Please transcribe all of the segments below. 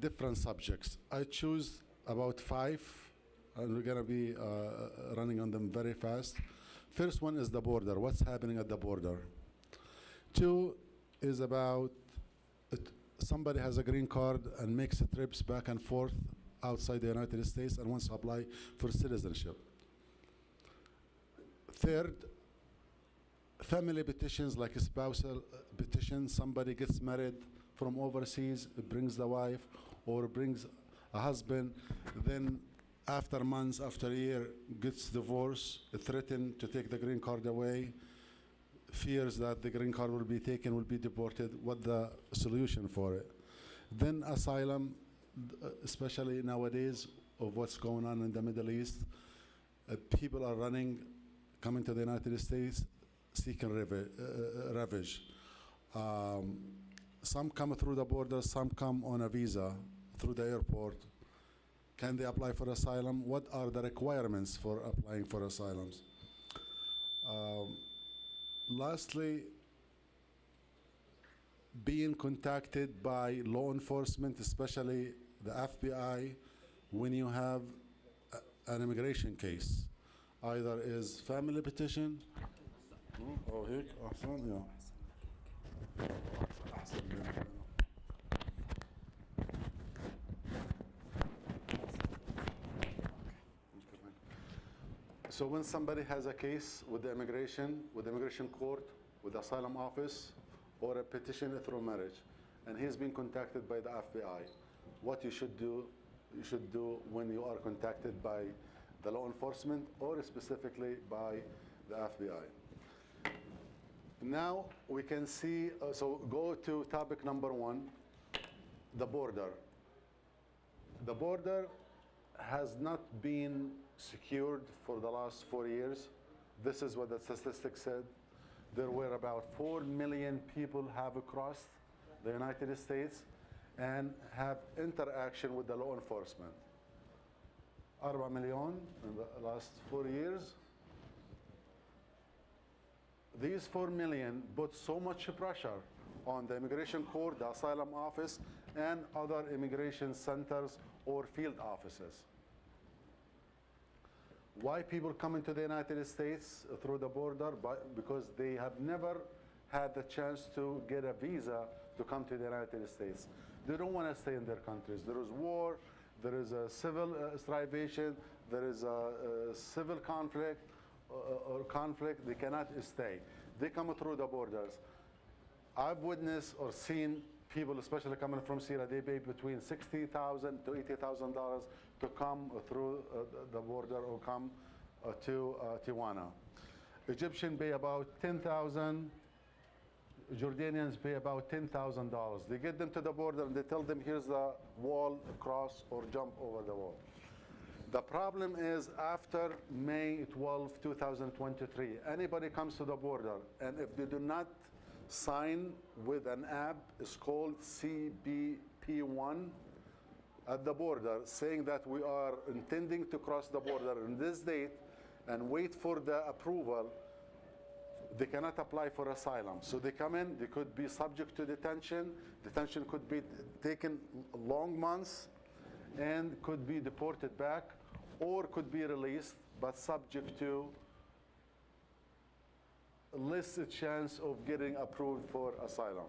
different subjects. I choose about 5, and we're going to be running on them very fast. First one is the border. What's happening at the border? 2 is about somebody has a green card and makes trips back and forth outside the United States and wants to apply for citizenship. Third, family petitions like a spousal petition. Somebody gets married from overseas, brings the wife or brings a husband, then after months, after a year, gets divorced, threatened to take the green card away, fears that the green card will be taken, will be deported. What the solution for it? Then asylum, especially nowadays of what's going on in the Middle East. People are running, coming to the United States, seeking refuge. Some come through the border, some come on a visa through the airport. Can they apply for asylum? What are the requirements for applying for asylums? Lastly, being contacted by law enforcement, especially the FBI, when you have an immigration case. Either is family petition, or هيك أحسن يا. So when somebody has a case with the immigration court, with the asylum office, or a petition through marriage, and he's been contacted by the FBI, what you should do when you are contacted by the law enforcement or specifically by the FBI. Now we can see, so go to topic number 1, the border. The border has not been secured for the last 4 years. This is what the statistics said. There were about 4 million people have crossed the United States and have interaction with the law enforcement. 4 million in the last 4 years. These 4 million put so much pressure on the immigration court, the asylum office, and other immigration centers or field offices. Why people come into the United States through the border? Because they have never had the chance to get a visa to come to the United States. They don't want to stay in their countries. There is war, there is a civil strivation, there is a civil conflict or conflict. They cannot stay. They come through the borders. I've witnessed or seen people, especially coming from Syria, they pay between $60,000 to $80,000 to come through the border or come to Tijuana. Egyptians pay about $10,000. Jordanians pay about $10,000. They get them to the border and they tell them, here's the wall, cross or jump over the wall. The problem is after May 12, 2023, anybody comes to the border and if they do not sign with an app, it's called CBP1 at the border, saying that we are intending to cross the border on this date and wait for the approval, they cannot apply for asylum. So they come in, they could be subject to detention. Detention could be taken long months and could be deported back or could be released, but subject to less chance of getting approved for asylum.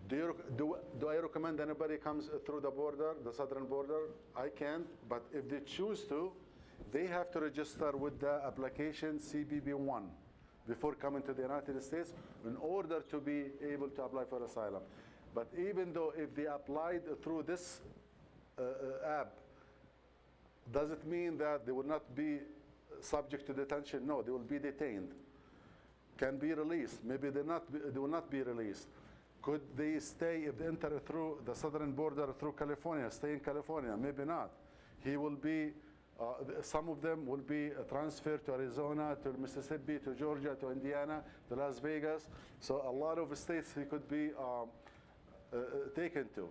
Do I recommend anybody comes through the border, the southern border? I can't, but if they choose to, they have to register with the application CBP1 before coming to the United States in order to be able to apply for asylum. But even though if they applied through this app, does it mean that they will not be subject to detention? No, they will be detained. Can be released. Maybe they will not be released. Could they stay if they enter through the southern border through California, stay in California? Maybe not. He will be, some of them will be transferred to Arizona, to Mississippi, to Georgia, to Indiana, to Las Vegas. So a lot of states he could be taken to.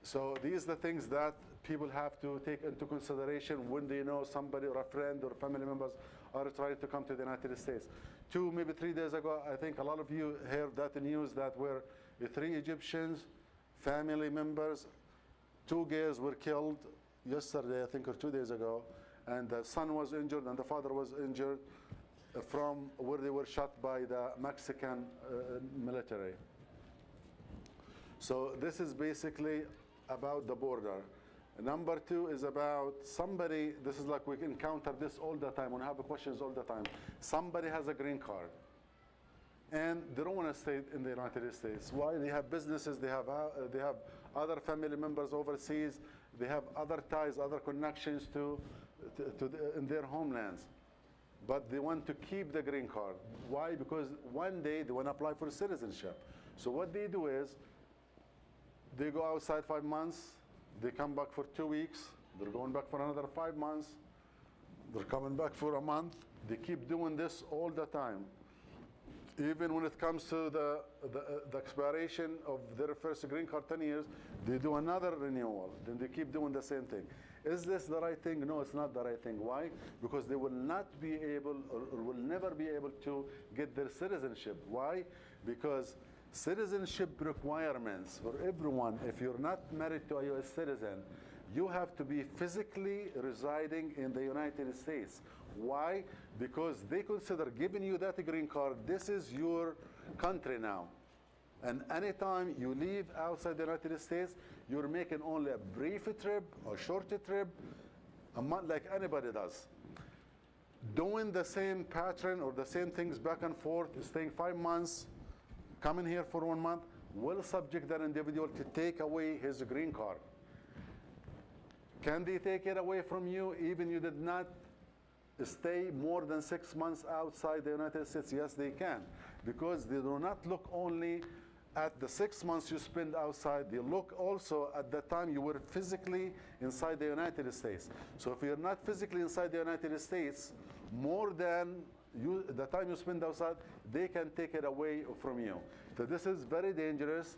So these are the things that people have to take into consideration when they know somebody or a friend or family members are trying to come to the United States. 2, maybe 3 days ago, I think a lot of you heard that news that were 3 Egyptians, family members, Two girls were killed yesterday, I think, or 2 days ago, and the son was injured and the father was injured from where they were shot by the Mexican military. So this is basically about the border. Number two is about somebody, this is like we encounter this all the time, we have questions all the time. Somebody has a green card and they don't want to stay in the United States. Why? They have businesses, they have other family members overseas, they have other ties, other connections in their homelands. But they want to keep the green card. Why? Because one day they want to apply for citizenship. So what they do is, they go outside 5 months, they come back for 2 weeks, they're going back for another 5 months, they're coming back for a month. They keep doing this all the time. Even when it comes to the expiration of their first green card, 10 years, they do another renewal. Then they keep doing the same thing. Is this the right thing? No, it's not the right thing. Why? Because they will not be able, or will never be able to get their citizenship. Why? Because citizenship requirements for everyone, if you're not married to a U.S. citizen, you have to be physically residing in the United States. Why? Because they consider giving you that green card, this is your country now. And anytime you leave outside the United States, you're making only a brief trip or short trip, a month, like anybody does. Doing the same pattern or the same things back and forth, staying 5 months, coming here for 1 month, will subject that individual to take away his green card. Can they take it away from you even you did not stay more than 6 months outside the United States? Yes, they can, because they do not look only at the 6 months you spend outside, they look also at the time you were physically inside the United States. So if you're not physically inside the United States, more than the time you spend outside, they can take it away from you. So this is very dangerous,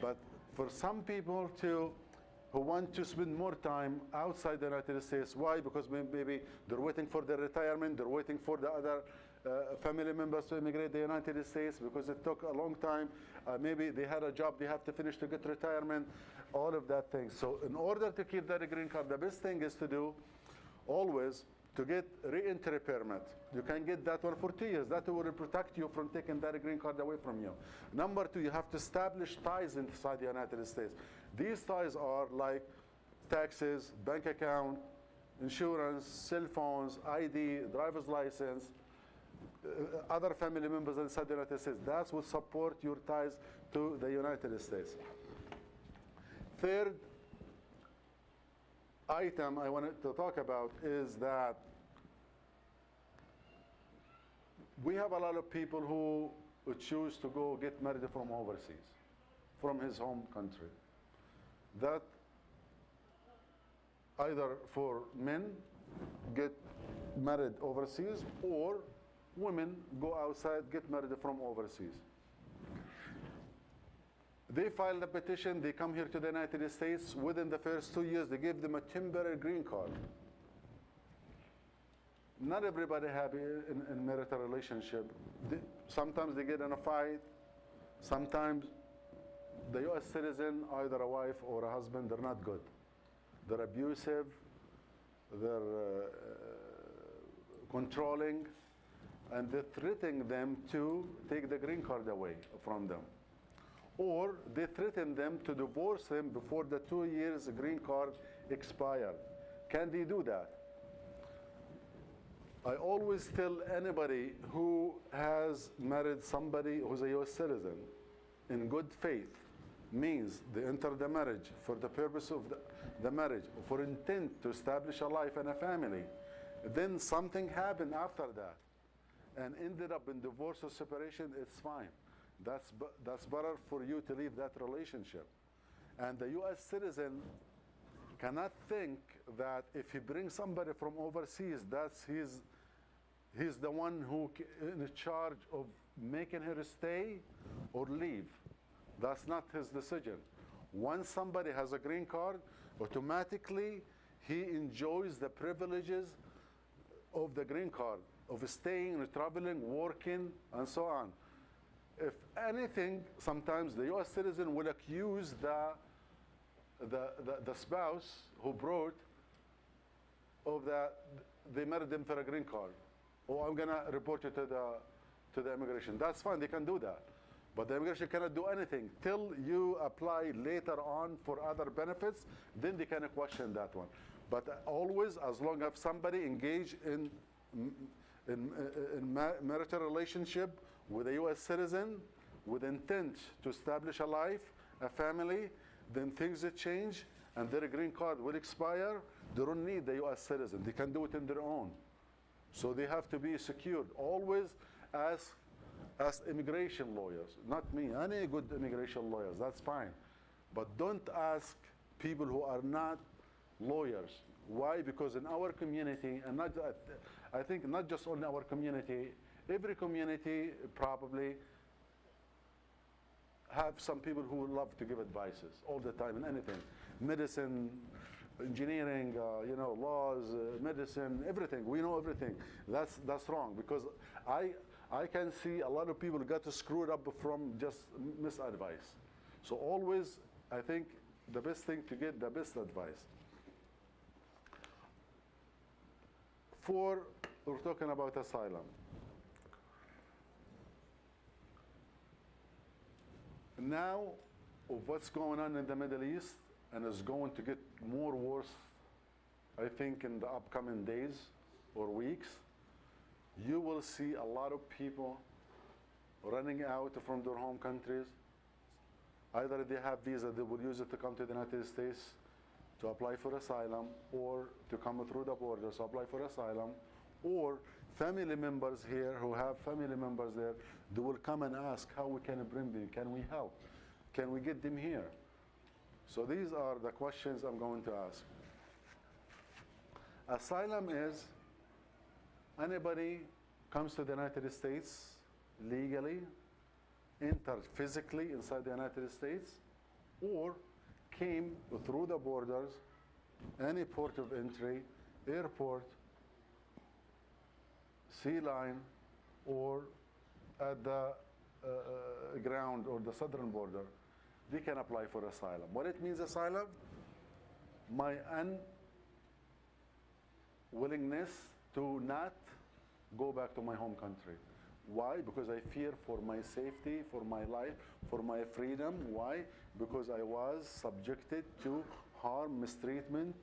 but for some people who want to spend more time outside the United States. Why? Because maybe they're waiting for their retirement, they're waiting for the other family members to immigrate to the United States because it took a long time. Maybe they had a job they have to finish to get retirement, all of that thing. So in order to keep that green card, the best thing is to do always to get re-entry permit. You can get that one for 2 years. That will protect you from taking that green card away from you. Number two, you have to establish ties inside the United States. These ties are like taxes, bank account, insurance, cell phones, ID, driver's license, other family members inside the United States. That will support your ties to the United States. Third item I wanted to talk about is that we have a lot of people who choose to go get married from overseas, from his home country. That either for men get married overseas, or women go outside, get married from overseas. They file a petition, they come here to the United States. Within the first 2 years, they give them a temporary green card. Not everybody happy in marital relationship. Sometimes they get in a fight. Sometimes the U.S. citizen, either a wife or a husband, they're not good. They're abusive, they're controlling, and they're threatening them to take the green card away from them. Or they threaten them to divorce them before the 2 years green card expired. Can they do that? I always tell anybody who has married somebody who's a U.S. citizen in good faith, means they enter the marriage for the purpose of the marriage, for intent to establish a life and a family. Then something happened after that and ended up in divorce or separation, it's fine. That's better for you to leave that relationship. And the U.S. citizen cannot think that if he brings somebody from overseas, that's he's the one who in charge of making her stay or leave. That's not his decision. Once somebody has a green card, automatically he enjoys the privileges of the green card, of staying, traveling, working, and so on. If anything, sometimes the U.S. citizen will accuse the spouse who brought of the, they married them for a green card. Oh, I'm gonna report you to the immigration. That's fine, they can do that. But the immigration cannot do anything till you apply later on for other benefits, then they can question that one. But always, as long as somebody engaged in marital relationship with a U.S. citizen with intent to establish a life, a family, then things will change and their green card will expire. They don't need the U.S. citizen. They can do it on their own. So they have to be secured. Always as immigration lawyers, not me, any good immigration lawyers, that's fine. But don't ask people who are not lawyers. Why? Because in our community, and not, I think not just only our community, every community probably have some people who love to give advices all the time in anything. Medicine, engineering, laws, medicine, everything. We know everything. That's wrong, because I can see a lot of people got screwed up from just misadvice. So always, I think the best thing to get the best advice. We're talking about asylum. Now, of what's going on in the Middle East, and is going to get more worse, I think, in the upcoming days or weeks, you will see a lot of people running out from their home countries. Either they have visa, they will use it to come to the United States to apply for asylum, or to come through the borders to apply for asylum, or family members here who have family members there, they will come and ask how we can bring them, can we help, can we get them here? So these are the questions I'm going to ask. Asylum is anybody comes to the United States legally, entered physically inside the United States, or came through the borders, any port of entry, airport, sea line, or at the ground or the southern border, they can apply for asylum. What it means, asylum? My unwillingness to not go back to my home country. Why? Because I fear for my safety, for my life, for my freedom. Why? Because I was subjected to harm, mistreatment,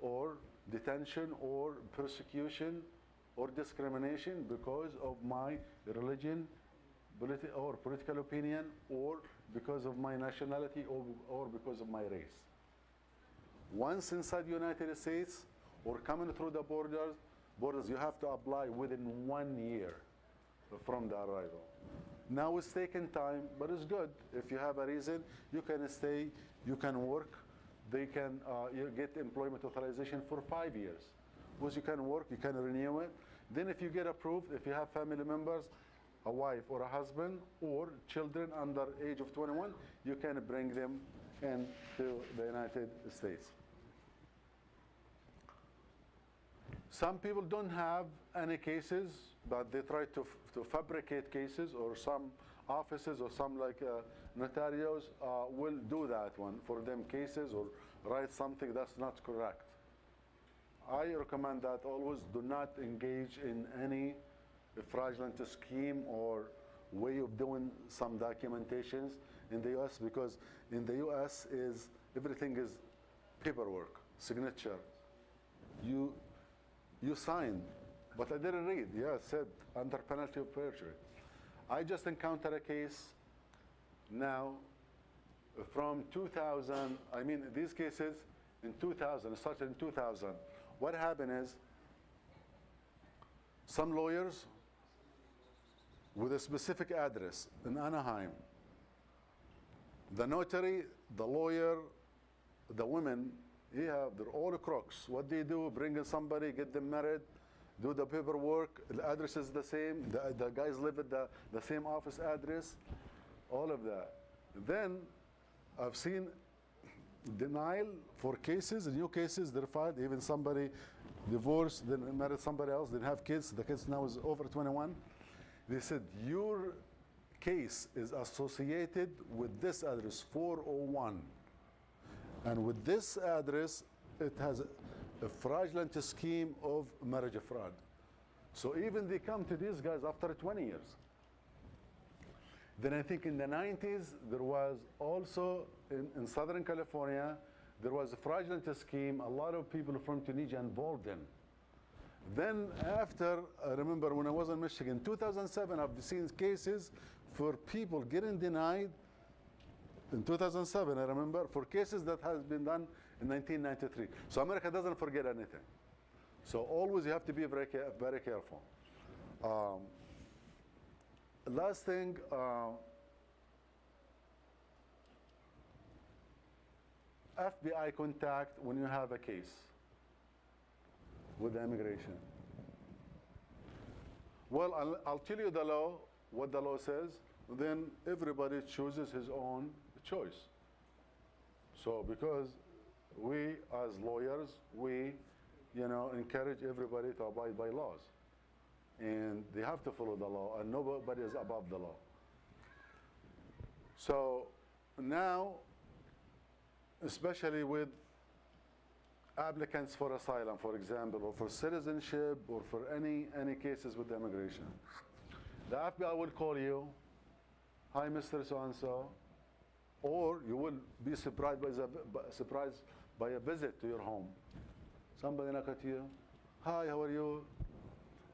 or detention, or persecution, or discrimination because of my religion, or political opinion, or because of my nationality, or because of my race. Once inside the United States, or coming through the borders, you have to apply within 1 year from the arrival. Now it's taking time, but it's good. If you have a reason, you can stay, you can work. They can you get employment authorization for 5 years. Once you can work, you can renew it. Then if you get approved, if you have family members, a wife or a husband, or children under age of 21, you can bring them into the United States. Some people don't have any cases, but they try to fabricate cases, or some offices or some like notarios will do that one for them cases, or write something that's not correct. I recommend that always do not engage in any fraudulent scheme or way of doing some documentations in the U.S., because in the U.S. everything is paperwork, signature. You sign, but I didn't read. Yeah, it said under penalty of perjury. I just encountered a case now from 2000. I mean, these cases in 2000, it started in 2000. What happened is some lawyers with a specific address in Anaheim, the notary, the lawyer, the women, yeah, they're all crooks. What they do, bring in somebody, get them married, do the paperwork, the address is the same, the guys live at the same office address, all of that. Then I've seen denial for cases, new cases, they're filed, even somebody divorced, then married somebody else, didn't have kids, the kids now is over 21. They said, your case is associated with this address, 401. And with this address, it has a fraudulent scheme of marriage fraud. So even they come to these guys after 20 years. Then I think in the 90s, there was also in Southern California, there was a fraudulent scheme, a lot of people from Tunisia involved in. Then after, I remember when I was in Michigan, 2007, I've seen cases for people getting denied in 2007, I remember, for cases that has been done in 1993. So America doesn't forget anything. So always you have to be very careful. Last thing, FBI contact when you have a case with the immigration. Well, I'll tell you the law, what the law says, then everybody chooses his own choice. So because we as lawyers, we encourage everybody to abide by laws. And they have to follow the law, and nobody is above the law. So now, especially with applicants for asylum, for example, or for citizenship, or for any cases with the immigration, the FBI will call you, hi, Mr. So-and-so, or you will be surprised by a visit to your home. Somebody knock at you, hi, how are you?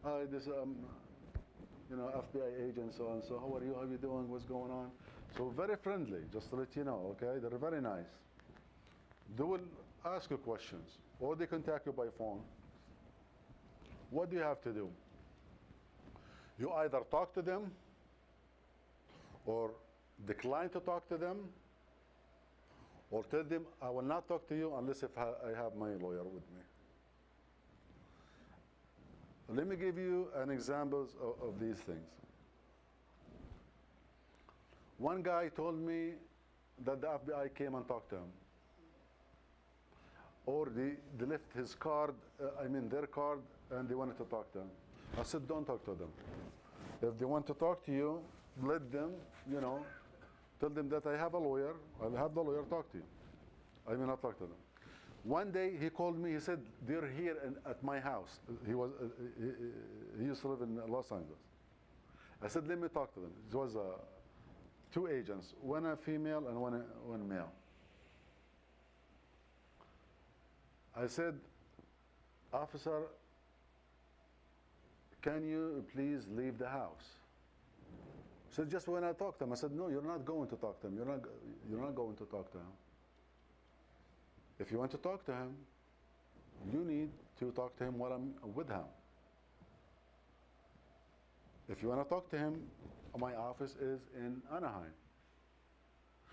Hi, this FBI agent so-and-so, how are you, how are you doing, what's going on? So very friendly, just to let you know, okay? They're very nice. They will ask you questions, or they contact you by phone. What do you have to do? You either talk to them, or decline to talk to them, or tell them, I will not talk to you unless if I have my lawyer with me. Let me give you an example of these things. One guy told me that the FBI came and talked to him. Or they left his card, their card, and they wanted to talk to him. I said, don't talk to them. If they want to talk to you, let them, tell them that I have a lawyer, I'll have the lawyer talk to you. I will not talk to them. One day he called me, he said, they're here at my house. He used to live in Los Angeles. I said, let me talk to them. It was two agents, one a female and one male. I said, officer, can you please leave the house? He said, just when I talk to him. I said, no, you're not going to talk to him. You're not going to talk to him. If you want to talk to him, you need to talk to him while I'm with him. If you want to talk to him, my office is in Anaheim.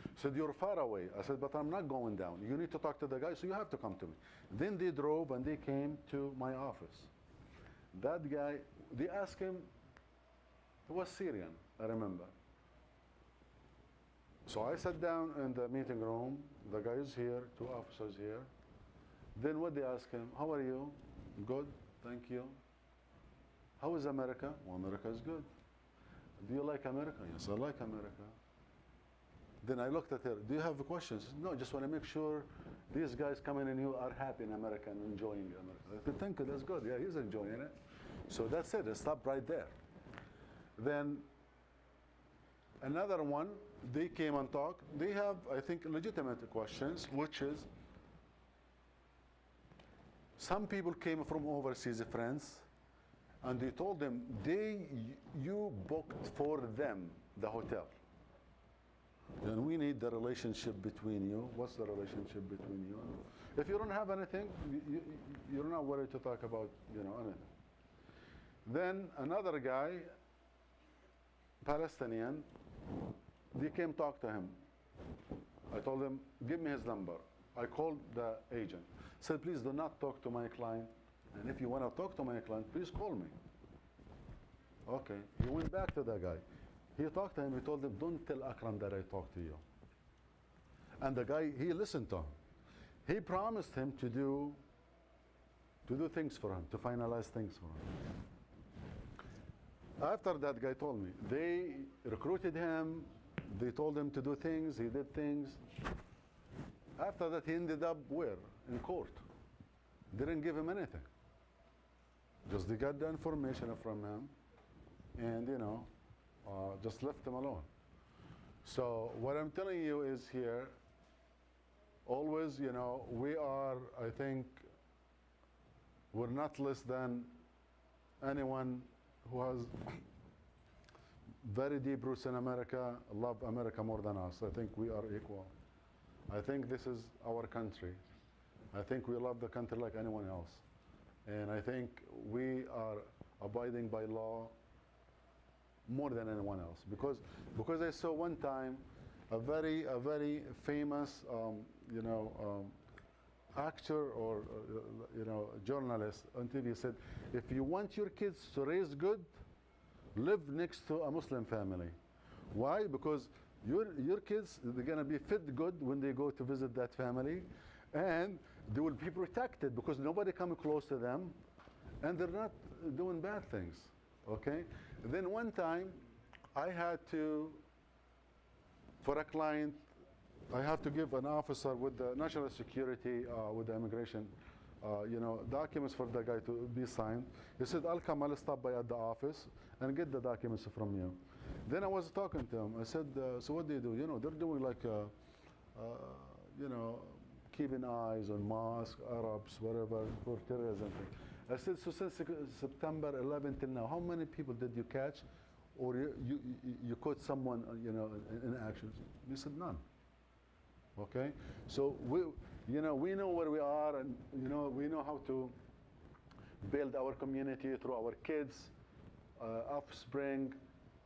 He said, you're far away. I said, but I'm not going down. You need to talk to the guy, so you have to come to me. Then they drove and they came to my office. That guy, they asked him, he was Syrian, I remember. So I sat down in the meeting room. The guy is here, two officers here. Then what they ask him, how are you? Good, thank you. How is America? Well, America is good. Do you like America? Yes, I like America. Then I looked at her, do you have questions? No, just want to make sure these guys coming in here are happy in America and enjoying America. I said, thank you, that's good. Yeah, he's enjoying it. So that's it, it stopped right there. Then another one, they came and talked. They have, I think, legitimate questions, which is, some people came from overseas friends, and they told them, you booked for them the hotel. And we need the relationship between you. What's the relationship between you? If you don't have anything, you're not worried to talk about, anything. Then another guy, Palestinian, they came talk to him. I told him, give me his number. I called the agent. Said, please do not talk to my client. And if you want to talk to my client, please call me. Okay. He went back to the guy. He talked to him. He told him, don't tell Akram that I talked to you. And the guy, he listened to him. He promised him to do things for him, to finalize things for him. After that guy told me, they recruited him. They told him to do things. He did things. After that, he ended up where? In court. Didn't give him anything. Just they got the information from him, and just left him alone. So what I'm telling you is here, always, we are, I think, we're not less than anyone who has very deep roots in America, love America more than us. I think we are equal. I think this is our country. I think we love the country like anyone else. And I think we are abiding by law more than anyone else. Because I saw one time a very famous actor or journalist on TV said, if you want your kids to raise good, live next to a Muslim family. Why? Because your kids, they're going to be fit good when they go to visit that family, and they will be protected because nobody come close to them, and they're not doing bad things. Okay? Then one time, I had to, for a client, I have to give an officer with the national security, with the immigration, documents for the guy to be signed. He said, I'll stop by at the office and get the documents from you. Then I was talking to him. I said, so what do you do? They're doing like, keeping eyes on mosques, Arabs, whatever, for terrorism. I said, so since September 11 till now, how many people did you catch, or you caught someone, in actions? He said, none. Okay, so we know where we are, and we know how to build our community through our kids, offspring,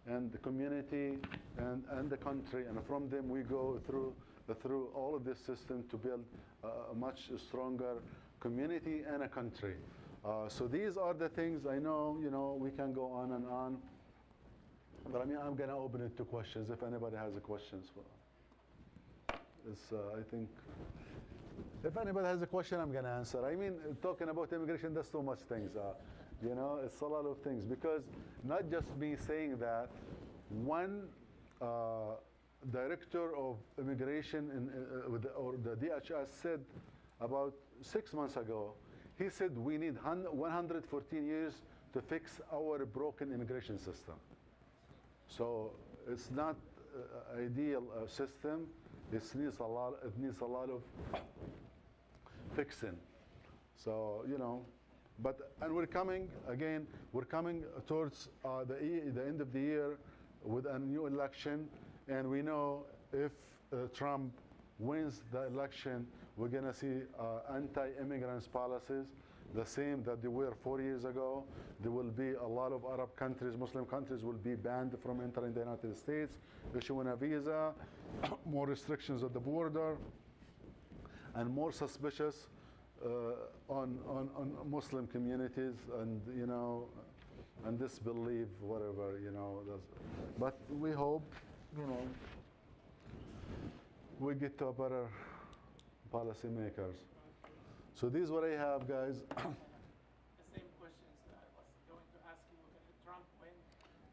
and the community, and the country, and from them we go through all of this system to build a much stronger community and a country. So these are the things. I know, we can go on and on, but I'm going to open it to questions if anybody has questions. I think if anybody has a question, I'm going to answer. Talking about immigration, there's so much things. It's a lot of things, because not just me saying that. One director of immigration or the DHS said about 6 months ago, he said we need 114 years to fix our broken immigration system. So it's not an ideal system. It needs a lot of fixing. So and we're coming towards the end of the year with a new election, and we know if Trump wins the election, we're going to see anti-immigrants policies, the same that they were 4 years ago. There will be a lot of Arab countries, Muslim countries will be banned from entering the United States, issuing a visa, more restrictions at the border, and more suspicious on Muslim communities, and disbelief, whatever, But we hope, we get to a better policymakers. So this is what I have, guys. The same questions that I was going to ask you if Trump win.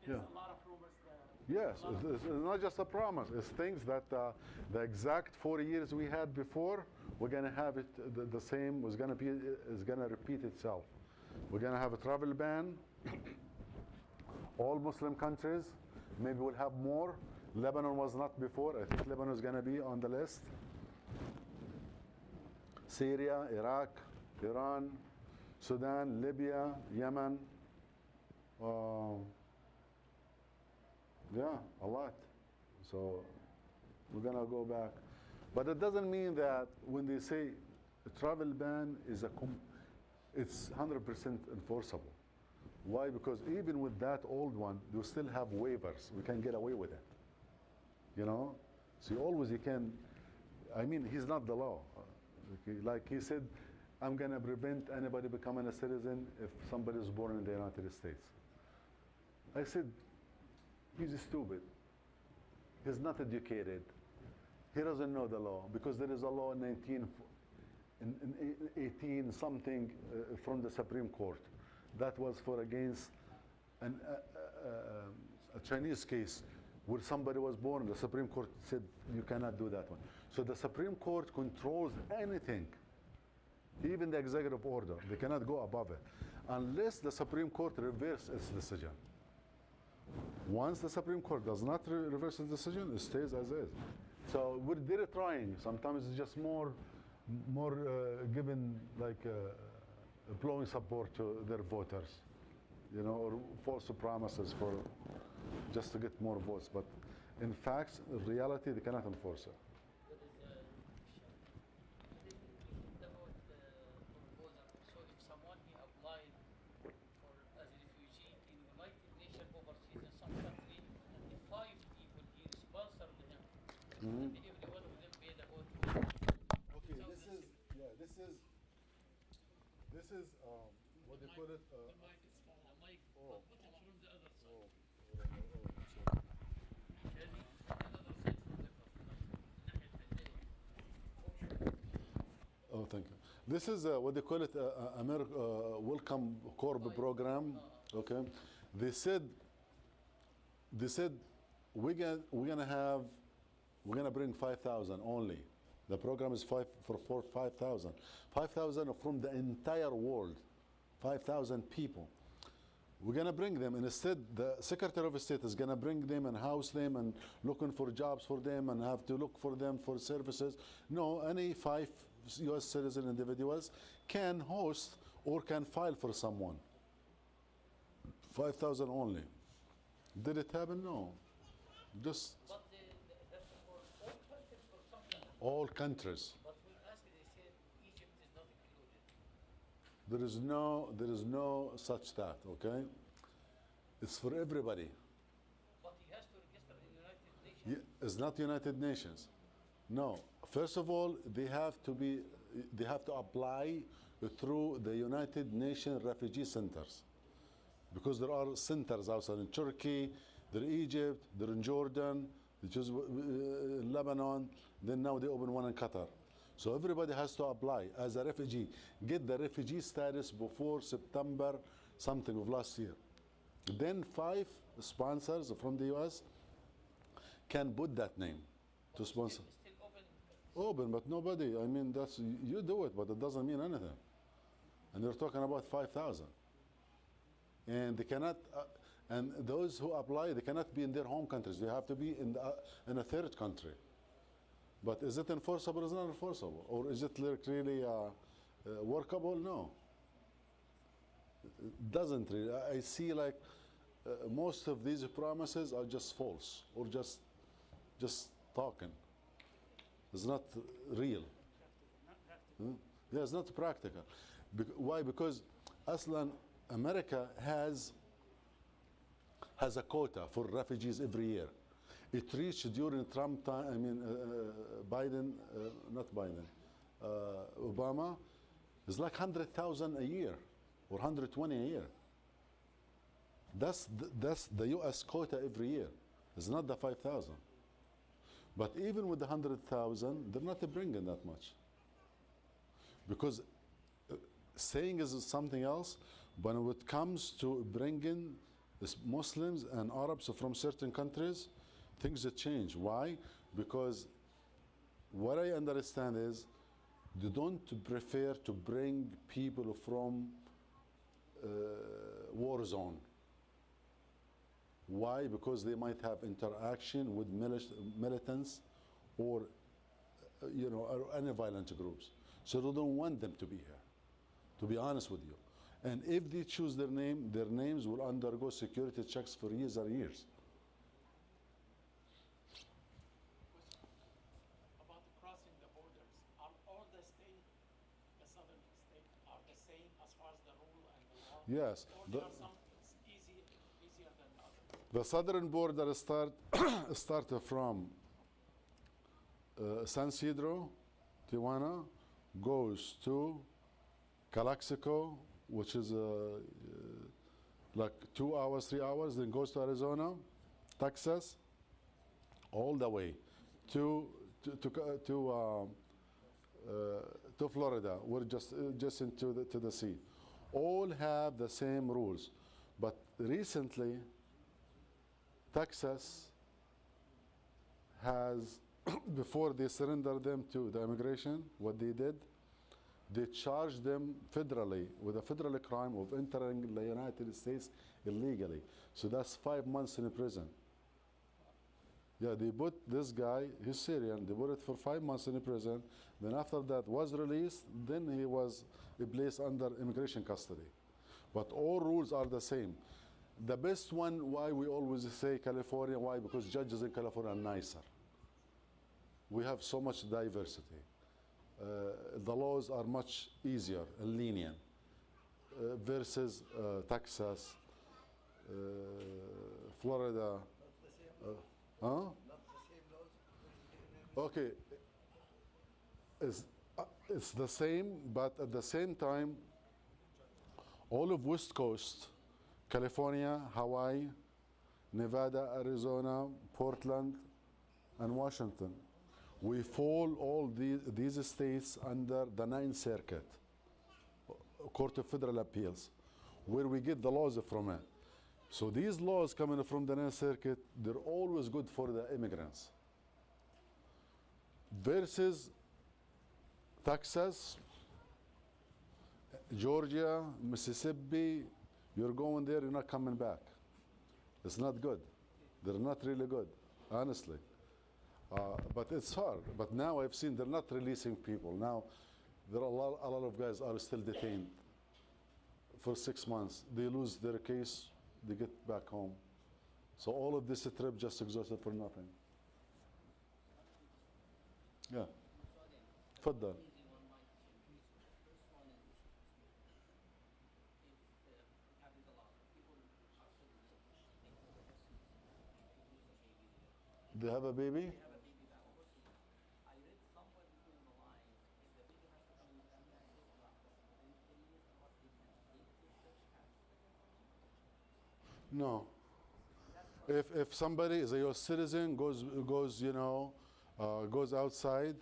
There's a lot of rumors that. Yes, it's not just a promise. It's things that the exact 4 years we had before, we're going to have it the same. It's going to repeat itself. We're going to have a travel ban. All Muslim countries. Maybe we'll have more. Lebanon was not before. I think Lebanon is going to be on the list. Syria, Iraq, Iran, Sudan, Libya, Yemen. Yeah, a lot. So we're going to go back. But it doesn't mean that when they say a travel ban is it's 100% enforceable. Why? Because even with that old one, you still have waivers. We can get away with it. So you can. He's not the law. Like he said, I'm going to prevent anybody becoming a citizen if somebody is born in the United States. I said, he's stupid. He's not educated. He doesn't know the law, because there is a law in 18 something from the Supreme Court that was for against a Chinese case where somebody was born. The Supreme Court said you cannot do that one. So the Supreme Court controls anything, even the executive order. They cannot go above it unless the Supreme Court reverses its decision. Once the Supreme Court does not reverse its decision, it stays as is. So they're trying. Sometimes it's just more giving like blowing support to their voters, you know, or false promises for just to get more votes. But in fact, in reality, they cannot enforce it. So if someone he applied for as a refugee in United Nations overseas in some country, and the 5 people he sponsored him, and every one of them paid about Okay, this is what they call it. the mic is falling. The mic, Oh. put it from the other side. Sorry. Shadi, from the other side from the Oh, thank you. This is what they call it, Welcome Corp program. Okay, they said we're gonna bring 5,000 only. The program is 5,000. 5,000 from the entire world, 5,000 people. We're gonna bring them, and instead the Secretary of State is gonna bring them and house them and looking for jobs for them and have to look for them for services. No, any 5 U.S. citizen individuals can host or can file for someone. 5,000 only. Did it happen? No. Just But that's for all countries or something. all countries. But we asked, they said Egypt is not included. There is no such that, okay? It's for everybody. But he has to register in the United Nations. It's not United Nations. No. First of all, they have to apply through the United Nations Refugee Centers. Because there are centers outside in Turkey, they're in Egypt, they're in Jordan, which is Lebanon, then now they open one in Qatar. So everybody has to apply as a refugee, get the refugee status before September something of last year. Then 5 sponsors from the US can put that name to sponsor. Still open. Open, but nobody, I mean, that's, you do it, but it doesn't mean anything. And you're talking about 5,000. And they cannot, and those who apply, they cannot be in their home countries. They have to be in a third country. But is it enforceable? It's not enforceable. Or is it like really workable? No. It doesn't really. I see like most of these promises are just false or just talking. It's not real. Yeah, it's not practical. Why? Because Aslan, America has a quota for refugees every year. It reached during Trump time, I mean Biden, not Biden, Obama, it's like 100,000 a year or 120 a year. That's the US quota every year. It's not the 5,000. But even with the 100,000, they're not bringing that much. Because saying is something else, but when it comes to bringing Muslims and Arabs from certain countries, things that change. Why? Because what I understand is they don't prefer to bring people from war zone. Why? Because they might have interaction with militants or or any violent groups. So they don't want them to be here, to be honest with you. And if they choose their names will undergo security checks for years and years. About crossing the borders, are all the southern states, are the same as far as the rule and the law? Yes. Or there are some easier than others? The southern border start from San Isidro, Tijuana, goes to Calexico, which is like 2 hours, 3 hours, then goes to Arizona, Texas, all the way to Florida. We're just into the sea. All have the same rules, but recently Texas has before they surrender them to the immigration, what they did, they charged them federally with a federal crime of entering the United States illegally. So that's 5 months in prison. Yeah, they put this guy, he's Syrian, they put it for 5 months in prison. Then after that was released, then he was placed under immigration custody. But all rules are the same. The best one, why we always say California, why? Because judges in California are nicer. We have so much diversity. The laws are much easier and lenient versus Texas, Florida. Huh? Okay, it's the same, but at the same time, all of West Coast, California, Hawaii, Nevada, Arizona, Portland, and Washington, we fall all these states under the Ninth Circuit, Court of Federal Appeals, where we get the laws from it. So these laws coming from the Ninth Circuit, they're always good for the immigrants. Versus Texas, Georgia, Mississippi, you're going there, you're not coming back. It's not good. They're not really good, honestly. But it's hard. But now I've seen they're not releasing people. Now there are a lot of guys are still detained for 6 months. They lose their case, they get back home. So all of this trip just exhausted for nothing. Yeah. تفضل. They have a baby? No. If somebody is a U.S. citizen, goes goes outside,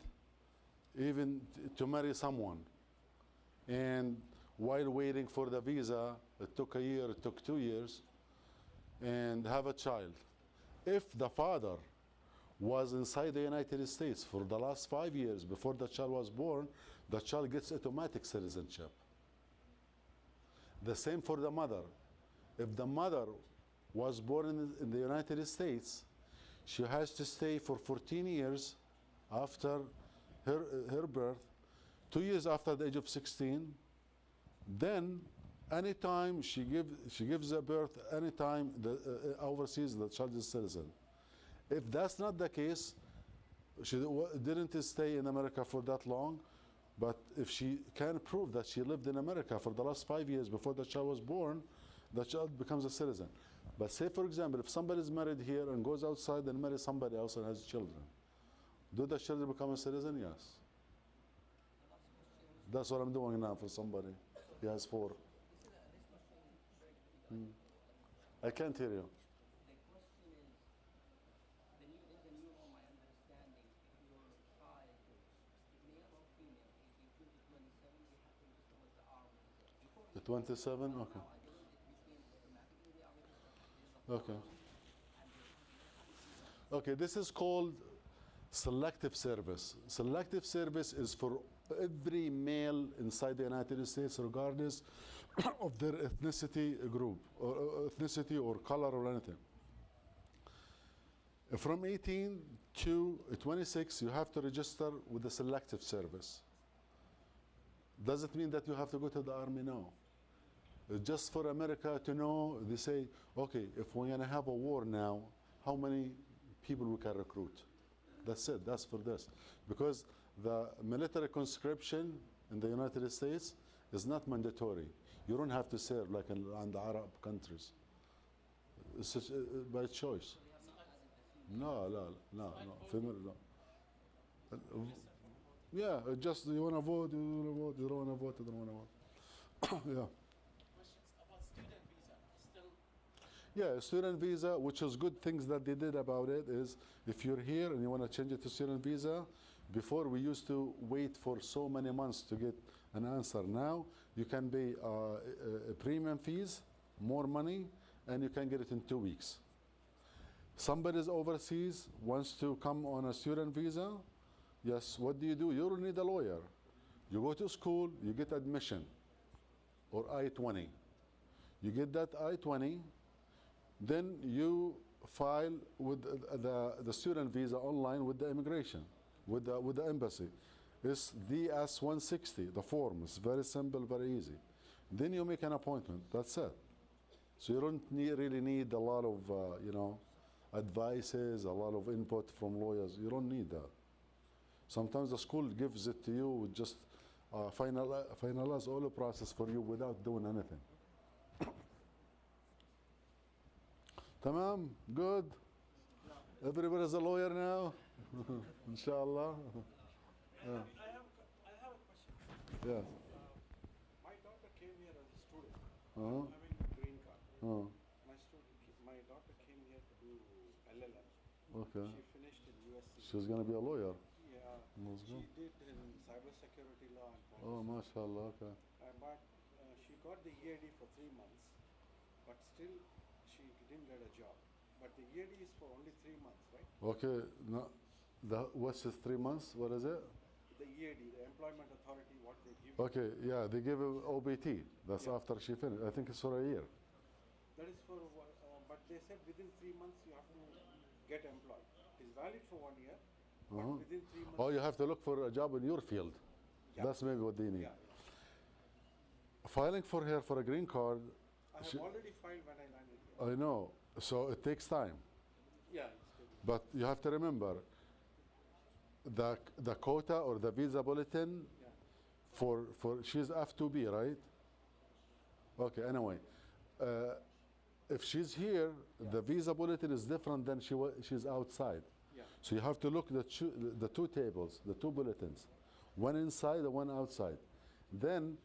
even to marry someone, and while waiting for the visa, it took a year, it took 2 years, and have a child. If the father was inside the United States for the last 5 years before the child was born, the child gets automatic citizenship. The same for the mother. If the mother was born in the United States, she has to stay for 14 years after her birth, 2 years after the age of 16. Then, anytime she gives a birth, anytime overseas, the child is citizen. If that's not the case, she didn't stay in America for that long, but if she can prove that she lived in America for the last 5 years before the child was born, the child becomes a citizen. But say, for example, if somebody is married here and goes outside and marries somebody else and has children, do the children become a citizen? Yes. That's what I'm doing now for somebody. He has 4. I can't hear you. The 27? Okay. Okay. Okay, this is called selective service. Selective service is for every male inside the United States, regardless of their ethnicity group, or ethnicity or color or anything. From 18 to 26, you have to register with the selective service. Does it mean that you have to go to the army? No. Just for America to know, they say, okay, if we're going to have a war now, how many people we can recruit? That's it, that's for this. Because the military conscription in the United States is not mandatory. You don't have to serve like in the Arab countries. It's just, by choice. No. Yeah, just you want to vote, you don't want to vote, you don't want to vote. Yeah. Yeah, student visa, which is good things that they did about it is if you're here and you want to change it to student visa, before we used to wait for so many months to get an answer. Now you can pay premium fees, more money, and you can get it in 2 weeks. Somebody's overseas, wants to come on a student visa. Yes, what do? You don't need a lawyer. You go to school, you get admission or I-20. You get that I-20, then you file with the student visa online with the immigration, with the embassy. It's DS-160, the form. It's very simple, very easy. Then you make an appointment. That's it. So you don't really need a lot of, advices, a lot of input from lawyers. You don't need that. Sometimes the school gives it to you with just finalize all the process for you without doing anything. Tamam, good. Everybody's a lawyer now, inshallah. Yeah. I have a question. Yes. My daughter came here as a student. Uh-huh. Having a green card. Oh, My daughter came here to do LLM. okay. She finished in USC. She's gonna be a lawyer. Yeah. That's She good. did in cybersecurity law and Oh, politics. mashallah. Okay. But she got the EAD for 3 months, but still she didn't get a job. But the EAD is for only 3 months, right? Okay. No, what's this 3 months? What is it? The EAD, the Employment Authority, what they give. Okay. Yeah, they give her OBT. That's Yeah. after she finished. I think it's for a year. That is for, but they said within 3 months you have to get employed. It is valid for 1 year, but Uh-huh. within 3 months. Oh, you have to look for a job in your field. Yeah. That's maybe what they need. Yeah. Filing for her for a green card, I have She- already filed when I landed here. I know. So it takes time. Yeah, it's good. But you have to remember, the quota or the visa bulletin Yeah. for she's F2B, right? Okay. Anyway, if she's here, the visa bulletin is different than she's outside. Yeah. So you have to look the two tables, the two bulletins, one inside and one outside. Then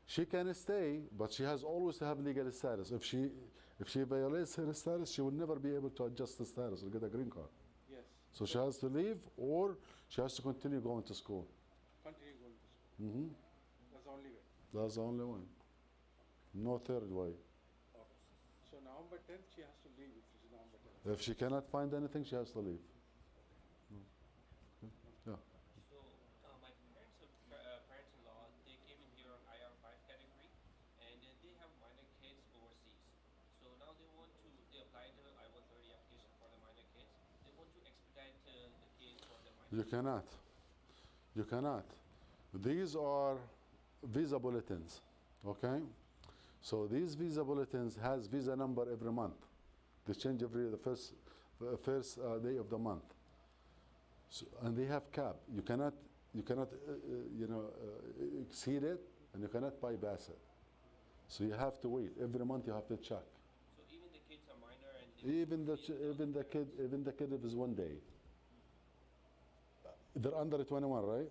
she can stay, but she has always to have legal status. If she violates her status, she will never be able to adjust the status or get a green card. Yes. So she has to leave, or she has to continue going to school. Continue going to school. That's the only way. That's the only one. No third way. Okay. So November 10th she has to leave if it's November 10th. If she cannot find anything, she has to leave. Yeah. So my parents-in-law, they came in here on IR5 category, and they have minor kids overseas. So now they applied the I-130 application for the minor kids. They want to expedite the case for the minor. You cannot. You cannot. These are visa bulletins, okay? So these visa bulletins has visa number every month. They change the first day of the month. So, and they have cap. You cannot exceed it, and you cannot bypass it. So you have to wait. Every month you have to check. So even the kids are minor, and Even the kid if it's 1 day. They're under 21, right?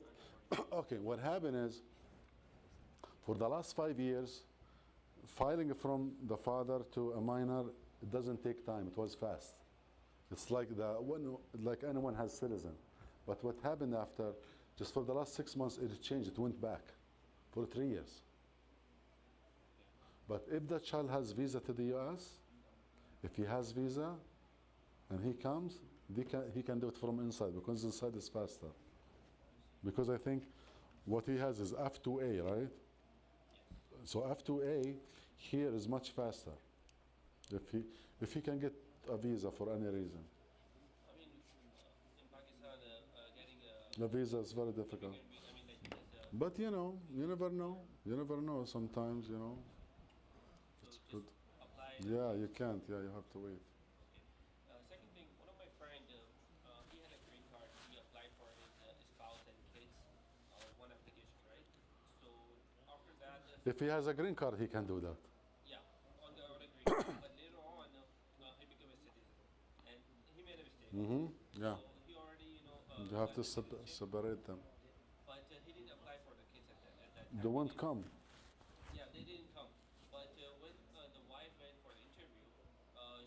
Okay. What happened is, for the last 5 years, filing from the father to a minor, it doesn't take time. It was fast. It's like like anyone has citizen. But what happened after, just for the last 6 months, it changed. It went back for 3 years. But if the child has visa to the U.S., if he has visa and he comes, he can do it from inside, because inside is faster. Because I think what he has is F2A, right? So F2A here is much faster. If he can get a visa for any reason. I mean, in Pakistan, getting The visa is very difficult. But you never know. You never know. Sometimes, it's good. apply. Yeah, you can't. Yeah, you have to wait. Second thing, one of my friends, he had a green card. He applied for his spouse and kids, one application, right? So after that, If he has a green card, he can do that. yeah, on the green card. But later on, he became a citizen, and he made a mistake. Yeah. So he already, You have to got citizenship, separate them. but he didn't apply for the kids at that time. They won't come. Yeah, they didn't come. But when the wife went for the interview,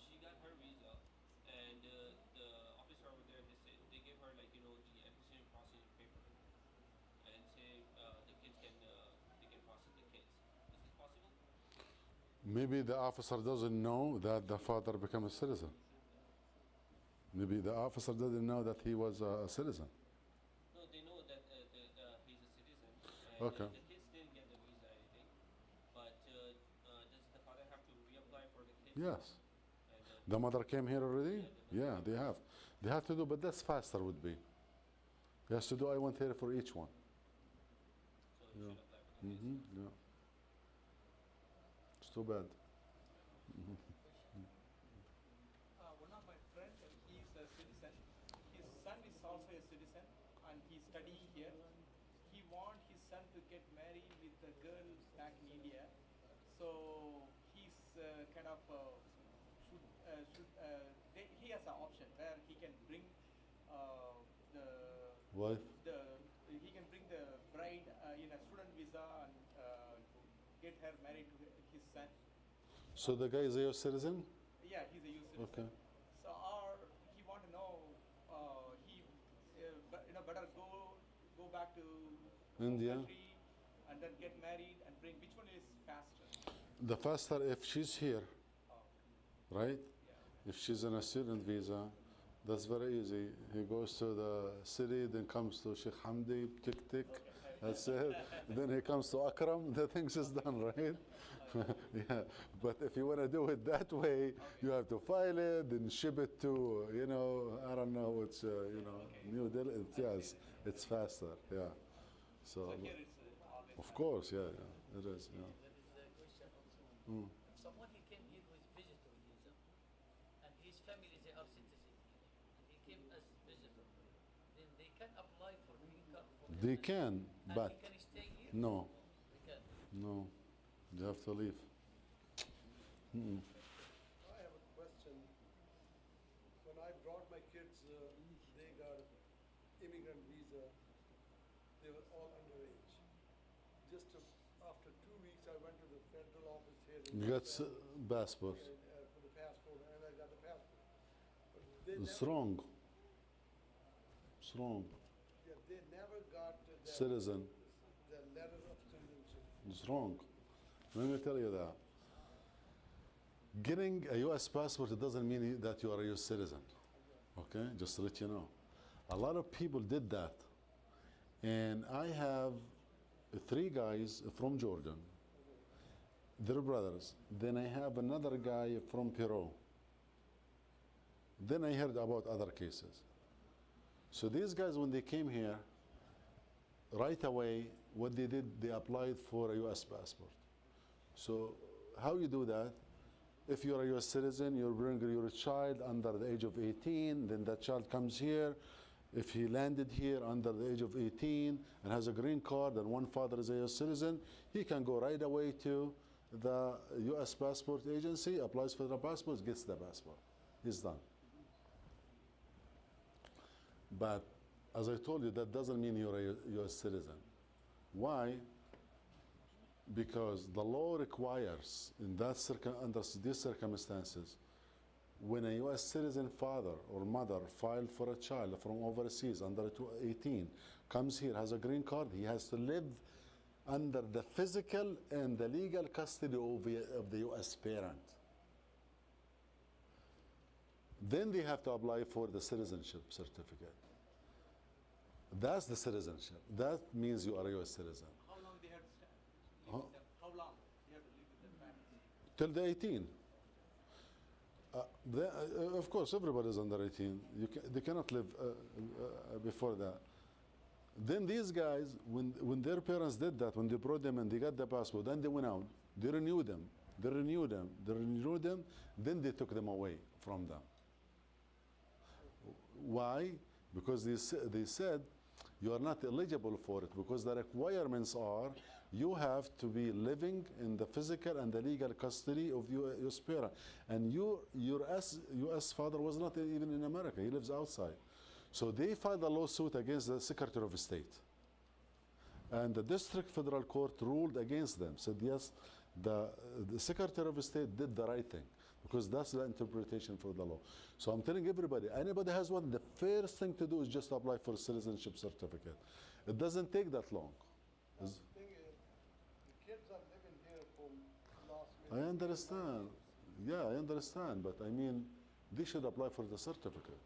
she got her visa, and the officer over there, they gave her the application processing paper, and say the kids they can process the kids. Is this possible? Maybe the officer doesn't know that the father became a citizen. Maybe the officer didn't know that he was a citizen. No, they know that he's a citizen, and Okay. the kids didn't get the visa, I think. But does the father have to reapply for the kids? Yes. And The mother came here already? Yeah, Yeah, they have. They have to do, but that's faster would be. He has to do I-130 for each one. so he Yeah. should apply for the kids. Yeah. It's too bad. One of my friends, he's a citizen. His son is also a citizen, and he's studying here. He wants his son to get married with a girl back in India. So he's kind of he has an option where he can bring the Wife? he can bring the bride in a student visa and get her married to his son. So the guy is a US citizen? Yeah, he's a U.S. citizen. Okay. So, he want to know, better go back to India. country and then get married and bring. Which one is faster? The faster if she's here, Oh, right? yeah. If she's on a student visa, that's very easy. He goes to the city, then comes to Sheikh Hamdi, tick tick, that's it. Then he comes to Akram, the things is done, right? Yeah. But if you want to do it that way, you have to file it, then ship it to, I don't know, it's, New Delhi. Yes, it's faster, yeah. So, So here it's always. of course, yeah, it is, yeah. There is a question also. Mm. If someone he came here with visitor visa, and his family they are citizen here, and he came as visitor, then they can apply for green card for him. They can, and but he can stay here. no, They can. no, you have to leave. Mm-mm. I have a question. When I brought my kids, they got immigrant visa. They were all underage. Just after 2 weeks, I went to the federal office here. You got passport. For the passport, and I got the passport. But they It's never, wrong. It's wrong. yeah, they never got Citizen. the letter of citizenship. It's wrong. Let me tell you that. Getting a U.S. passport, it doesn't mean that you are a U.S. citizen. Okay? Just to let you know. A lot of people did that. And I have 3 guys from Jordan. They're brothers. Then I have another guy from Peru. Then I heard about other cases. So these guys, when they came here, right away, what they did, they applied for a U.S. passport. So how you do that? If you're a U.S. citizen, you bring your child under the age of 18, then that child comes here. If he landed here under the age of 18 and has a green card and one father is a U.S. citizen, he can go right away to the U.S. passport agency, applies for the passport, gets the passport. He's done. But as I told you, that doesn't mean you're a U.S. citizen. Why? Because the law requires, under these circumstances, when a U.S. citizen father or mother filed for a child from overseas under 18, comes here, has a green card, he has to live under the physical and the legal custody of the U.S. parent. Then they have to apply for the citizenship certificate. That's the citizenship. That means you are a U.S. citizen. How long they have to live Huh? with them? How long they have to live with their parents? Till the 18. Of course, everybody is under 18. They cannot live before that. Then these guys, when their parents did that, when they brought them and they got the passport, then they went out, they renewed them, then they took them away from them. Why? Because they said you are not eligible for it, because the requirements are you have to be living in the physical and the legal custody of your parent. And your U.S. father was not even in America, he lives outside. So they filed a lawsuit against the Secretary of State. And the District Federal Court ruled against them, said yes, the Secretary of State did the right thing, because that's the interpretation for the law. So I'm telling everybody, anybody has one, the first thing to do is just apply for a citizenship certificate. It doesn't take that long. The thing is, the kids are living here for last I understand. Yeah, I understand. But I mean, they should apply for the certificate.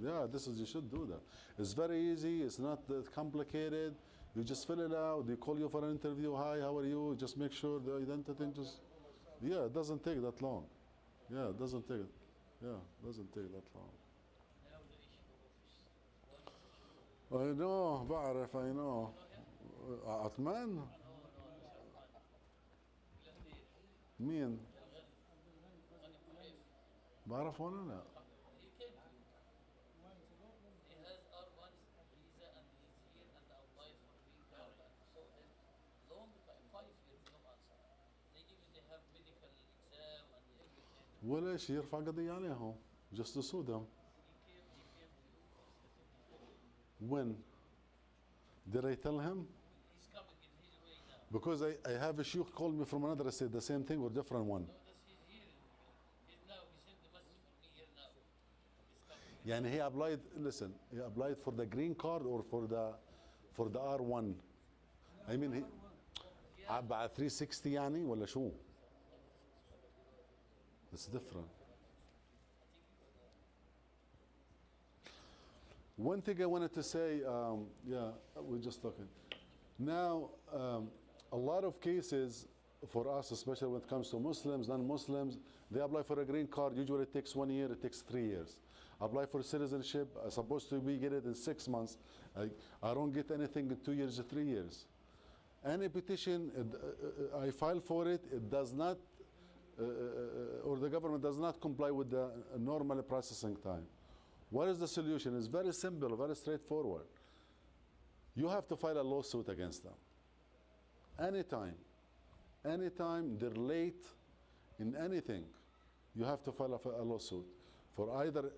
Yeah, this is, you should do that. It's very easy, it's not that complicated. You just fill it out, they call you for an interview. Hi, how are you? Just make sure the identity, just, yeah, it doesn't take that long. Yeah, it doesn't take, yeah, it doesn't take that long. Now the issue of office. One issue. I know, بعرف, I know. You know him? عثمان؟ No, مش عفان. الهدير. مين؟ الغني. غني كحيف. بعرف ولا لا؟ He came to you. He has R1 visa and he's here and applied for green card. So in long time, 5 years, no answer. They have medical exam and everything. ولا شيء يرفع قضية عليهم. Just to sue them. He came to you for certificate. When? Did I tell him? He's coming in his way now. Because I have a sheikh called me from another state, the same thing or different one. No, that's he's here. He's now, he sent the message for me here now. He's coming. يعني he applied, listen, he applied for the green card or for the R1. I mean he بعد 360 يعني ولا شو؟ It's different. One thing I wanted to say, yeah, we're just talking. Now, a lot of cases for us, especially when it comes to Muslims, non-Muslims, they apply for a green card. Usually it takes 1 year, it takes 3 years. Apply for citizenship, supposed to be get it in 6 months. I don't get anything in 2 years or 3 years. Any petition, I file for it, it does not, or the government does not comply with the normal processing time. What is the solution? It's very simple, very straightforward. You have to file a lawsuit against them. Anytime they're late in anything, you have to file a lawsuit. For either,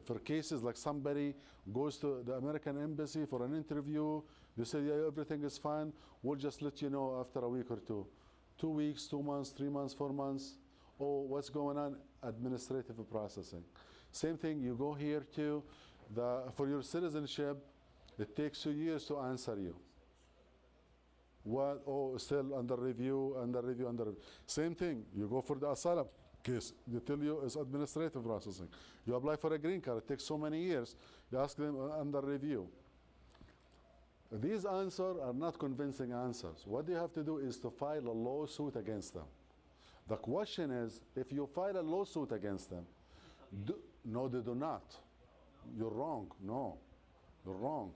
for cases like somebody goes to the American embassy for an interview, they say, yeah, everything is fine, we'll just let you know after a week or two. 2 weeks, 2 months, 3 months, 4 months. Oh, what's going on? Administrative processing. Same thing, you go here to for your citizenship, it takes you years to answer you. What? Oh, still under review, under review, under review. Same thing, you go for the asylum case, they tell you it's administrative processing. You apply for a green card, it takes so many years. You ask them under review. These answers are not convincing answers. What you have to do is to file a lawsuit against them. The question is, if you file a lawsuit against them, no, they do not. You're wrong. No, you're wrong.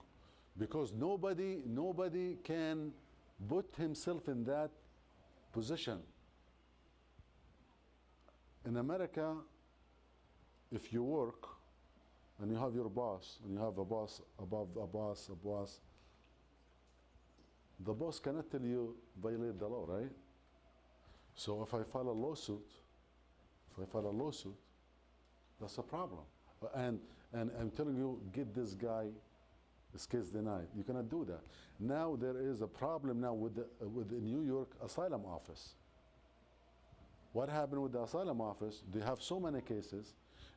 Because nobody can put himself in that position. In America, if you work and you have your boss, and you have a boss above a boss, the boss cannot tell you violate the law, right? So if I file a lawsuit, that's a problem. And I'm telling you, get this guy, this case denied. You cannot do that. Now there is a problem now with the New York asylum office. What happened with the asylum office? They have so many cases.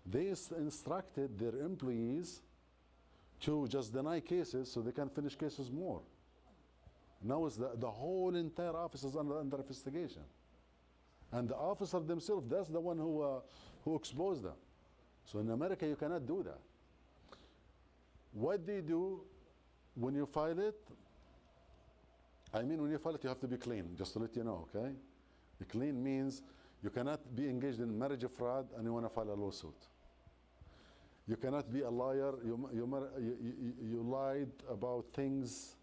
They instructed their employees to just deny cases so they can finish cases more. Now it's the whole entire office is under investigation. And the officer themselves, that's the one who exposed them. So in America, you cannot do that. What they do when you file it, when you file it, you have to be clean, just to let you know, okay? The clean means you cannot be engaged in marriage fraud and you want to file a lawsuit. You cannot be a liar. You lied about things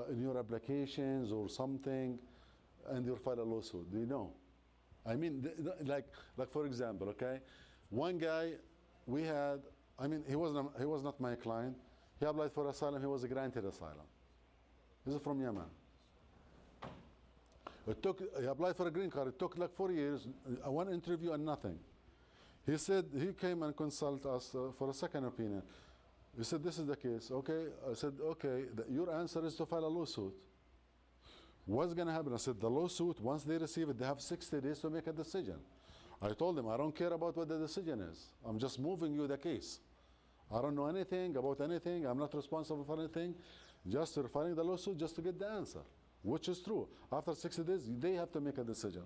in your applications or something, and you file a lawsuit. Do you know? Like for example, okay, one guy we had. He was not my client. He applied for asylum. He was granted asylum. He's from Yemen. He applied for a green card. It took like 4 years, one interview and nothing. He said he came and consulted us for a second opinion. He said, this is the case. Okay. I said, okay, your answer is to file a lawsuit. What's going to happen? I said, the lawsuit, once they receive it, they have 60 days to make a decision. I told them, I don't care about what the decision is. I'm just moving you the case. I don't know anything about anything. I'm not responsible for anything. Just filing the lawsuit just to get the answer, which is true. After 60 days, they have to make a decision.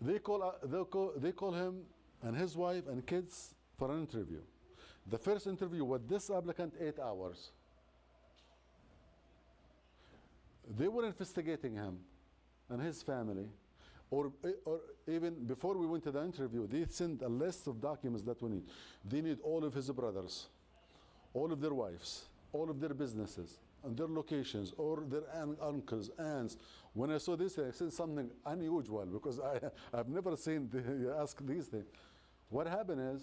They call him and his wife and kids for an interview. The first interview with this applicant, 8 hours. They were investigating him and his family, or even before we went to the interview, they sent a list of documents that we need. They need all of his brothers, all of their wives, all of their businesses, and their locations, or their uncles, aunts. When I saw this, I said something unusual because I've never seen you ask these things. What happened is,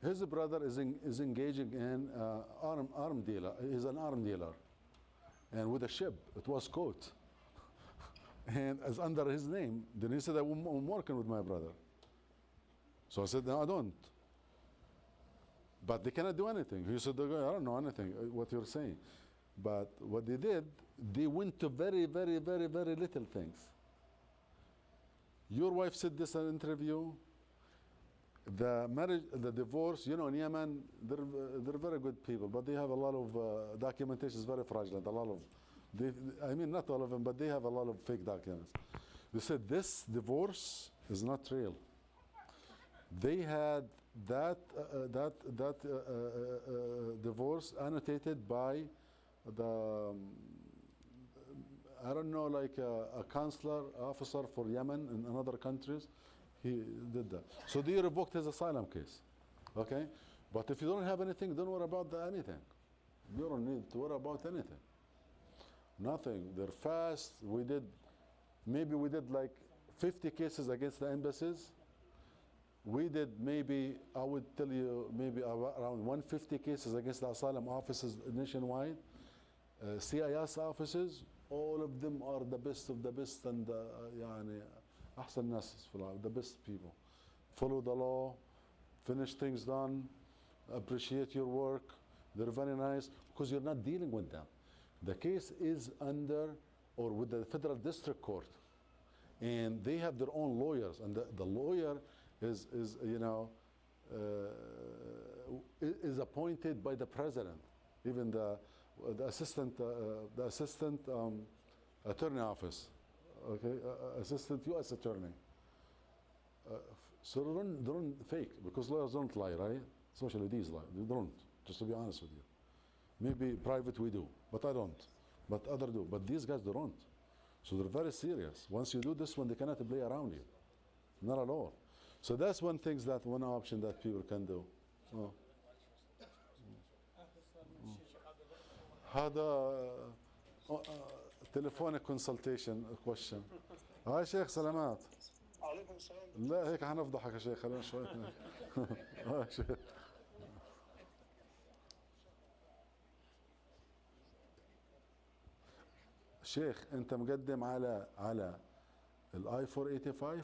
his brother is engaging in arm dealer. He's an arm dealer, and with a ship, it was caught, and as under his name. Then he said, I'm working with my brother. So I said, no, I don't. But they cannot do anything. He said, I don't know anything, what you're saying. But what they did, they went to very, very, very, very little things. Your wife said this in an interview. The marriage, the divorce, you know, in Yemen, they're very good people, but they have a lot of documentation is very fraudulent. A lot of, I mean, not all of them, but they have a lot of fake documents. They said this divorce is not real. They had that divorce annotated by the I don't know, like a consular officer for Yemen and other countries. He did that. So they revoked his asylum case. Okay? But if you don't have anything, don't worry about anything. You don't need to worry about anything. Nothing. They're fast. Maybe we did like 50 cases against the embassies. We did maybe, I would tell you, maybe around 150 cases against the asylum offices nationwide. CIS offices, all of them are the best of the best, and يعني أحسن ناس في العالم, the best people. Follow the law, finish things done, appreciate your work. They're very nice because you're not dealing with them. The case is under or with the federal district court, and they have their own lawyers, and the lawyer is you know is appointed by the president. Even the assistant attorney office, okay, assistant U.S. attorney. So they don't fake, because lawyers don't lie, right? Especially these lie. They don't. Just to be honest with you, maybe private we do, but I don't. But others do. But these guys don't. So they're very serious. Once you do this one, they cannot play around you, not at all. So that's one option that people can do. Oh. هذا telephonic consultation question. هاي شيخ سلامات. عليكم السلام. لا هيك حنفضحك يا شيخ, خلينا شوي. هاي شيخ. شيخ انت مقدم على الاي 485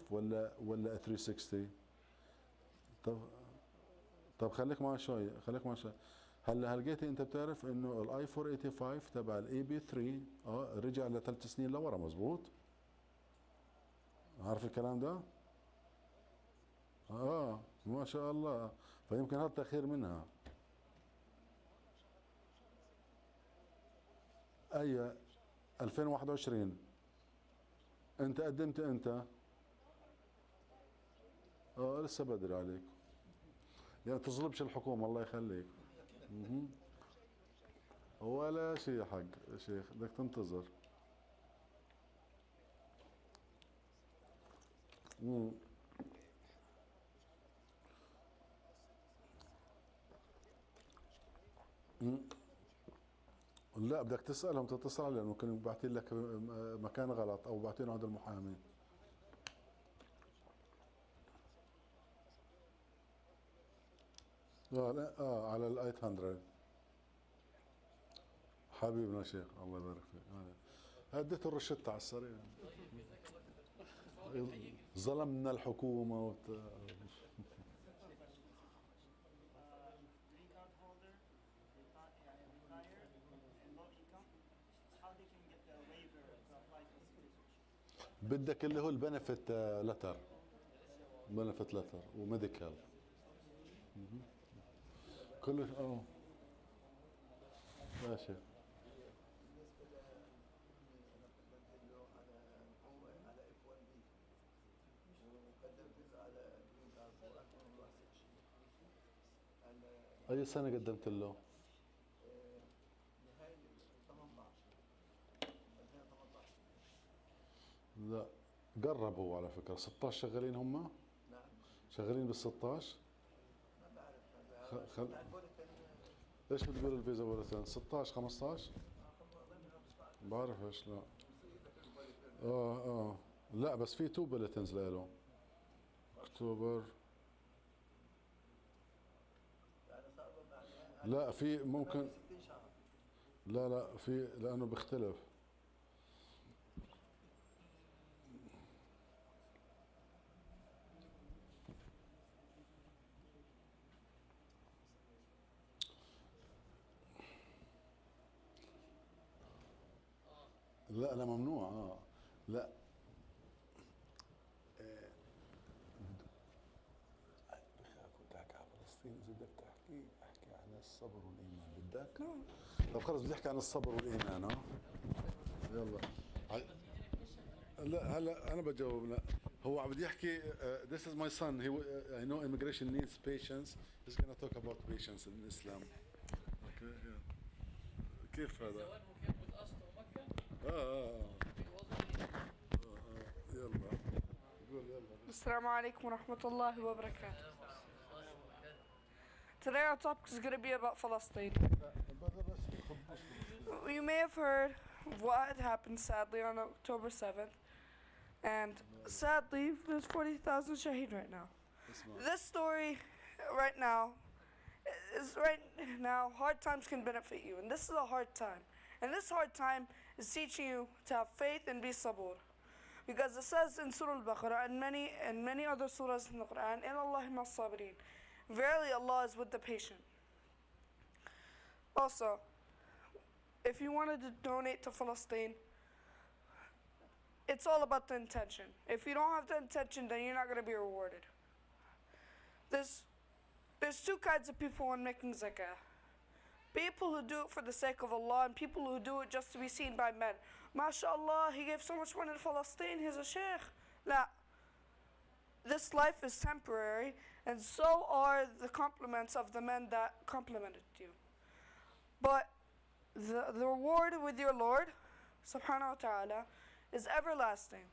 ولا 360؟ طب خليك معي شوي. هلا لقيتي انت بتعرف انه الاي 485 تبع الاي بي 3 رجع ل3 سنين لورا, مزبوط؟ عارف الكلام ده؟ ما شاء الله. فيمكن هذا تاخير منها. اي 2021 انت قدمت امتى؟ لسه بدري عليك. يعني تظلمش الحكومة, الله يخليك. ولا شيء يا حق يا شيخ, بدك تنتظر. لا بدك تسألهم, تتصل عليهم, ممكن باعتين لك مكان غلط او باعتين عند المحامي. على ال 800. حبيبنا شيخ, الله يبارك فيك. هديت الرشدة على السريع. ظلمنا الحكومة بدك اللي هو البنفيت لتر, بنفيت لتر وميديكال كله. ماشي. بالنسبة أنا قدمت له على F1B وقدمت على اي سنه قدمت له؟ نهاية 18 2018. لا قرب هو على فكره. 16 شغالين هم؟ نعم. شغالين بال 16. ما بعرف خل... ايش بتقول الفيزا بولتن؟ 16 15؟ بعرفش لا. اه لا بس في 2 بولتنز له. اكتوبر. لا في ممكن. لا في لانه بيختلف. لا ممنوع. لا بخافوا تحكي على فلسطين. اذا بدك احكي عن الصبر والايمان. بدك؟ طب خلص بدي احكي عن الصبر والايمان. يلا. لا هلا انا بجاوب. لا هو عم بدي يحكي. This is my son. I know immigration needs patience. He's gonna talk about patience in Islam. Okay. كيف هذا؟ كيف متأصله مكة؟ يلا قول يلا. Assalamu alaikum wa rahmatullahi wa barakatuh. Today our topic is going to be about Palestine. You may have heard of what had happened sadly on October 7th. And sadly, there's 40,000 shaheed right now. This story right now hard times can benefit you. And this is a hard time. And this hard time is teaching you to have faith and be sabur. Because it says in Surah Al-Baqarah and many other surahs in the Quran, إِنَّ اللَّهِ مَعَ الصَّابِرِينَ. Verily Allah is with the patient. Also, if you wanted to donate to Palestine, it's all about the intention. If you don't have the intention, then you're not going to be rewarded. There's 2 kinds of people when making zakah. People who do it for the sake of Allah and people who do it just to be seen by men. MashaAllah, he gave so much money to Palestine, he's a sheikh. La. This life is temporary, and so are the compliments of the men that complimented you. But the reward with your Lord, subhanahu wa ta'ala, is everlasting.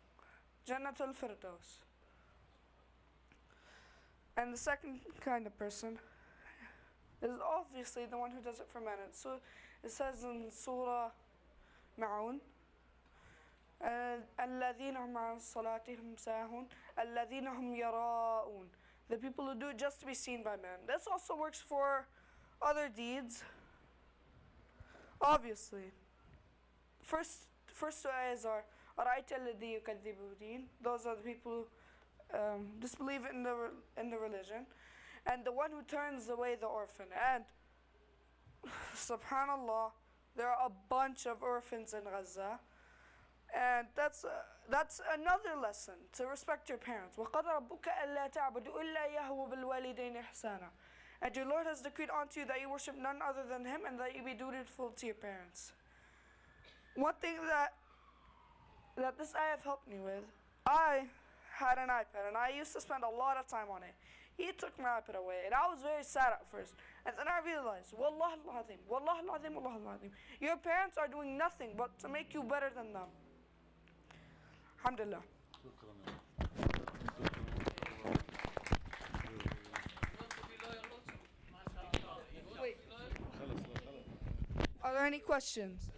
Jannatul Firdaus. And the second kind of person is obviously the one who does it for men. So it says in Surah Ma'un, الَّذِينَ هُمْ عَنْ صَلَاتِهِمْ سَاهُونَ الَّذِينَ هُمْ يَرَاءُونَ. The people who do it just to be seen by men. This also works for other deeds. Obviously. First 2 ayahs are أَرَأَيْتَ الَّذِي يُكَذِّبُ بِالدِّينِ. Those are the people who disbelieve in the religion. And the one who turns away the orphan. And subhanallah, there are a bunch of orphans in Gaza. And that's another lesson, to respect your parents. وَقَدْ رَبُّكَ أَلَّا تَعْبُدُوا إِلَّا إِيَّاهُ وَبِالْوَالِدَيْنِ إِحْسَانًا. And your Lord has decreed unto you that you worship none other than Him and that you be dutiful to your parents. One thing that this ayah helped me with, I had an iPad and I used to spend a lot of time on it. He took my iPad away and I was very sad at first. And then I realized, Wallah al-Azim, Wallah al-Azim, Wallah al-Azim. Your parents are doing nothing but to make you better than them. Alhamdulillah. Wait. Are there any questions?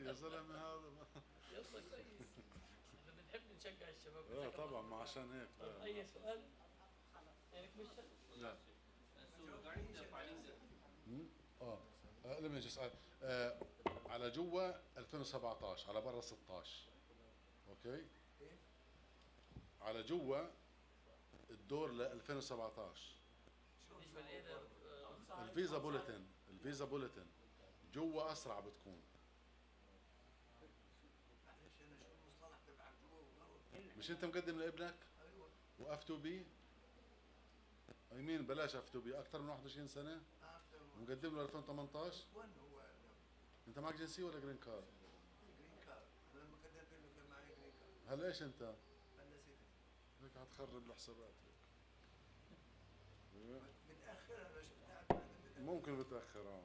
يا زلمه هذا يلا كويس. احنا بنحب نشجع الشباب. طبعا ما عشان هيك. اي سؤال؟ يعني question? لا. So regarding the filings, let me just على جوا 2017 على برا 16. اوكي؟ على جوا الدور ل 2017. بالنسبه لايه الفيزا بوليتن جوا اسرع بتكون. مش انت مقدم لابنك؟ وافتوا بيه؟ يمين بلاش افتوا بيه اكثر من 21 سنه؟ مقدم له 2018؟ انت معك جنسيه ولا جرين كارد؟ جرين كارد. انا لما قدمت انه كان معي جرين كارد. هلا ايش انت؟ انا سيتي. هيك حتخرب الحسابات هيك. متاخر انا شفتها. ممكن بتاخر